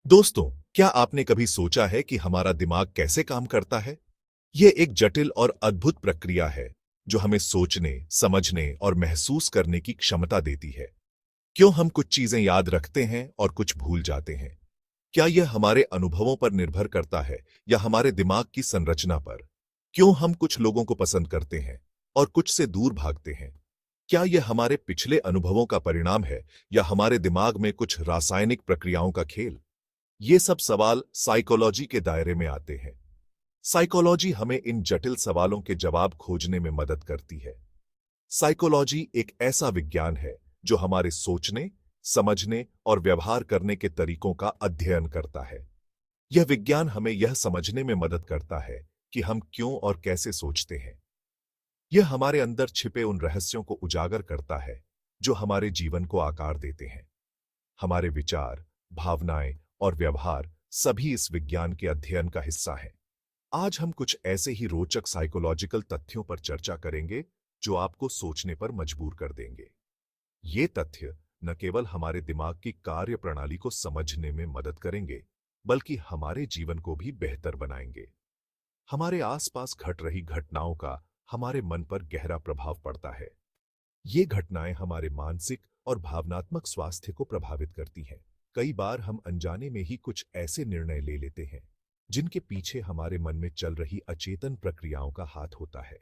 दोस्तों, क्या आपने कभी सोचा है कि हमारा दिमाग कैसे काम करता है? यह एक जटिल और अद्भुत प्रक्रिया है, जो हमें सोचने, समझने और महसूस करने की क्षमता देती है। क्यों हम कुछ चीजें याद रखते हैं और कुछ भूल जाते हैं? क्या यह हमारे अनुभवों पर निर्भर करता है या हमारे दिमाग की संरचना पर? क्यों हम कुछ लोगों को पसंद करते हैं और कुछ से दूर भागते हैं? क्या यह हमारे पिछले अनुभवों का परिणाम है या हमारे दिमाग में कुछ रासायनिक प्रक्रियाओं का खेल? ये सब सवाल साइकोलॉजी के दायरे में आते हैं। साइकोलॉजी हमें इन जटिल सवालों के जवाब खोजने में मदद करती है। साइकोलॉजी एक ऐसा विज्ञान है जो हमारे सोचने, समझने और व्यवहार करने के तरीकों का अध्ययन करता है। यह विज्ञान हमें यह समझने में मदद करता है कि हम क्यों और कैसे सोचते हैं। यह हमारे अंदर छिपे उन रहस्यों को उजागर करता है जो हमारे जीवन को आकार देते हैं। हमारे विचार, भावनाएं और व्यवहार सभी इस विज्ञान के अध्ययन का हिस्सा हैं। आज हम कुछ ऐसे ही रोचक साइकोलॉजिकल तथ्यों पर चर्चा करेंगे जो आपको सोचने पर मजबूर कर देंगे। ये तथ्य न केवल हमारे दिमाग की कार्य प्रणाली को समझने में मदद करेंगे, बल्कि हमारे जीवन को भी बेहतर बनाएंगे। हमारे आसपास घट रही घटनाओं का हमारे मन पर गहरा प्रभाव पड़ता है। ये घटनाएं हमारे मानसिक और भावनात्मक स्वास्थ्य को प्रभावित करती हैं। कई बार हम अनजाने में ही कुछ ऐसे निर्णय ले लेते हैं जिनके पीछे हमारे मन में चल रही अचेतन प्रक्रियाओं का हाथ होता है।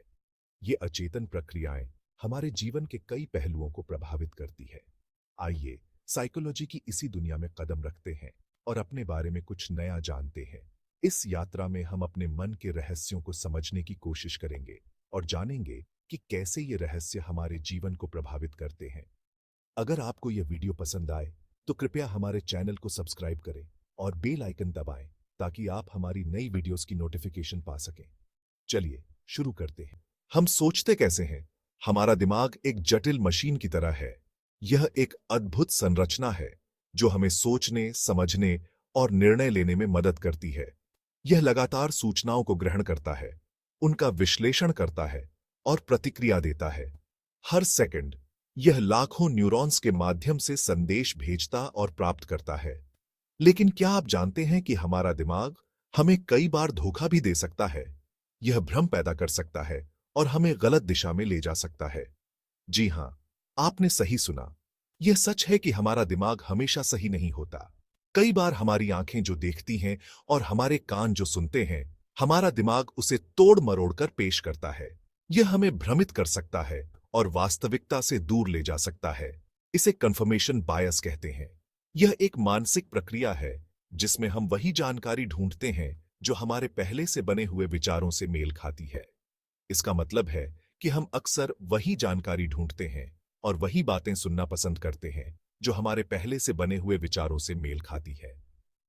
ये अचेतन प्रक्रियाएं हमारे जीवन के कई पहलुओं को प्रभावित करती है। आइए साइकोलॉजी की इसी दुनिया में कदम रखते हैं और अपने बारे में कुछ नया जानते हैं। इस यात्रा में हम अपने मन के रहस्यों को समझने की कोशिश करेंगे और जानेंगे कि कैसे ये रहस्य हमारे जीवन को प्रभावित करते हैं। अगर आपको यह वीडियो पसंद आए तो कृपया हमारे चैनल को सब्सक्राइब करें और बेल आइकन दबाएं ताकि आप हमारी नई वीडियोस की नोटिफिकेशन पा सकें। चलिए शुरू करते हैं। हम सोचते कैसे हैं? हमारा दिमाग एक जटिल मशीन की तरह है। यह एक अद्भुत संरचना है जो हमें सोचने, समझने और निर्णय लेने में मदद करती है। यह लगातार सूचनाओं को ग्रहण करता है, उनका विश्लेषण करता है और प्रतिक्रिया देता है। हर सेकंड यह लाखों न्यूरॉन्स के माध्यम से संदेश भेजता और प्राप्त करता है। लेकिन क्या आप जानते हैं कि हमारा दिमाग हमें कई बार धोखा भी दे सकता है? यह भ्रम पैदा कर सकता है और हमें गलत दिशा में ले जा सकता है। जी हां, आपने सही सुना। यह सच है कि हमारा दिमाग हमेशा सही नहीं होता। कई बार हमारी आंखें जो देखती हैं और हमारे कान जो सुनते हैं, हमारा दिमाग उसे तोड़ मरोड़ कर पेश करता है। यह हमें भ्रमित कर सकता है और वास्तविकता से दूर ले जा सकता है। इसे कन्फर्मेशन बायस कहते हैं। यह एक मानसिक प्रक्रिया है जिसमें हम वही जानकारी ढूंढते हैं जो हमारे पहले से बने हुए विचारों से मेल खाती है। इसका मतलब है कि हम अक्सर वही जानकारी ढूंढते हैं और वही बातें सुनना पसंद करते हैं जो हमारे पहले से बने हुए विचारों से मेल खाती है।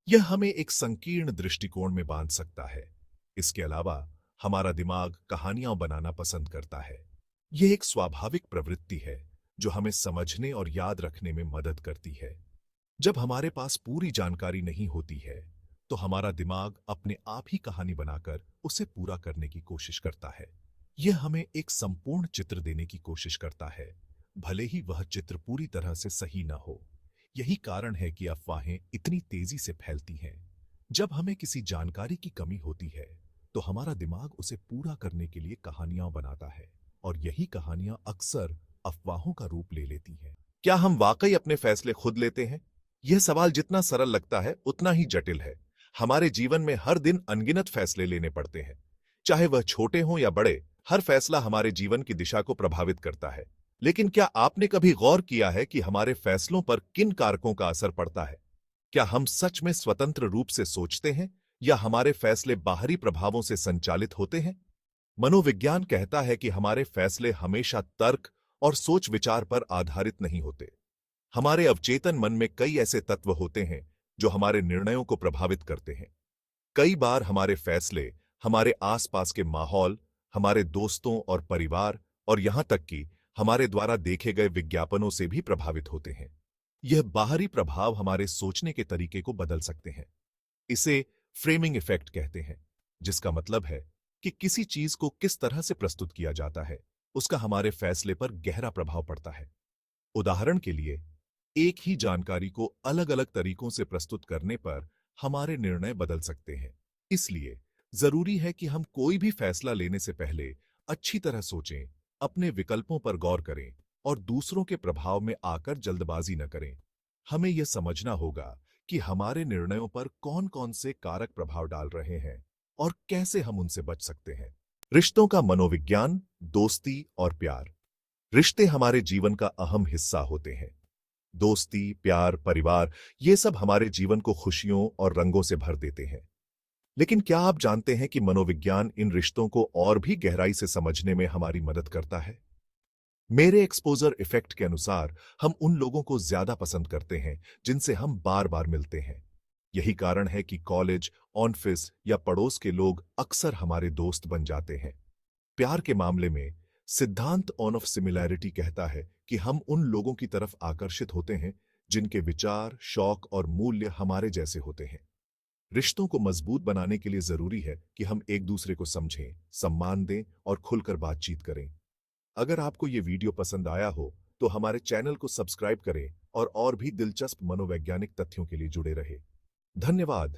यह हमें एक संकीर्ण दृष्टिकोण में बांध सकता है। इसके अलावा हमारा दिमाग कहानियां बनाना पसंद करता है। यह एक स्वाभाविक प्रवृत्ति है जो हमें समझने और याद रखने में मदद करती है। जब हमारे पास पूरी जानकारी नहीं होती है, तो हमारा दिमाग अपने आप ही कहानी बनाकर उसे पूरा करने की कोशिश करता है। यह हमें एक संपूर्ण चित्र देने की कोशिश करता है, भले ही वह चित्र पूरी तरह से सही न हो। यही कारण है कि अफवाहें इतनी तेजी से फैलती हैं। जब हमें किसी जानकारी की कमी होती है, तो हमारा दिमाग उसे पूरा करने के लिए कहानियां बनाता है और यही कहानियां अक्सर अफवाहों का रूप ले लेती हैं। क्या हम वाकई अपने फैसले खुद लेते हैं? यह सवाल जितना सरल लगता है उतना ही जटिल है। हमारे जीवन में हर दिन अनगिनत फैसले लेने पड़ते हैं। चाहे वह छोटे हों या बड़े, हर फैसला हमारे जीवन की दिशा को प्रभावित करता है। लेकिन क्या आपने कभी गौर किया है कि हमारे फैसलों पर किन कारकों का असर पड़ता है? क्या हम सच में स्वतंत्र रूप से सोचते हैं या हमारे फैसले बाहरी प्रभावों से संचालित होते हैं? मनोविज्ञान कहता है कि हमारे फैसले हमेशा तर्क और सोच विचार पर आधारित नहीं होते। हमारे अवचेतन मन में कई ऐसे तत्व होते हैं जो हमारे निर्णयों को प्रभावित करते हैं। कई बार हमारे फैसले हमारे आसपास के माहौल, हमारे दोस्तों और परिवार और यहां तक कि हमारे द्वारा देखे गए विज्ञापनों से भी प्रभावित होते हैं। यह बाहरी प्रभाव हमारे सोचने के तरीके को बदल सकते हैं। इसे फ्रेमिंग इफेक्ट कहते हैं, जिसका मतलब है कि किसी चीज को किस तरह से प्रस्तुत किया जाता है, उसका हमारे फैसले पर गहरा प्रभाव पड़ता है। उदाहरण के लिए, एक ही जानकारी को अलग अलग तरीकों से प्रस्तुत करने पर हमारे निर्णय बदल सकते हैं। इसलिए जरूरी है कि हम कोई भी फैसला लेने से पहले अच्छी तरह सोचें, अपने विकल्पों पर गौर करें और दूसरों के प्रभाव में आकर जल्दबाजी न करें। हमें यह समझना होगा कि हमारे निर्णयों पर कौन-कौन से कारक प्रभाव डाल रहे हैं और कैसे हम उनसे बच सकते हैं। रिश्तों का मनोविज्ञान, दोस्ती और प्यार। रिश्ते हमारे जीवन का अहम हिस्सा होते हैं। दोस्ती, प्यार, परिवार, ये सब हमारे जीवन को खुशियों और रंगों से भर देते हैं। लेकिन क्या आप जानते हैं कि मनोविज्ञान इन रिश्तों को और भी गहराई से समझने में हमारी मदद करता है? मेरे एक्सपोजर इफेक्ट के अनुसार हम उन लोगों को ज्यादा पसंद करते हैं जिनसे हम बार-बार मिलते हैं। यही कारण है कि कॉलेज, ऑफिस या पड़ोस के लोग अक्सर हमारे दोस्त बन जाते हैं। प्यार के मामले में सिद्धांत ऑन ऑफ सिमिलैरिटी कहता है कि हम उन लोगों की तरफ आकर्षित होते हैं जिनके विचार, शौक और मूल्य हमारे जैसे होते हैं। रिश्तों को मजबूत बनाने के लिए जरूरी है कि हम एक दूसरे को समझें, सम्मान दें और खुलकर बातचीत करें। अगर आपको ये वीडियो पसंद आया हो तो हमारे चैनल को सब्सक्राइब करें और भी दिलचस्प मनोवैज्ञानिक तथ्यों के लिए जुड़े रहे। धन्यवाद।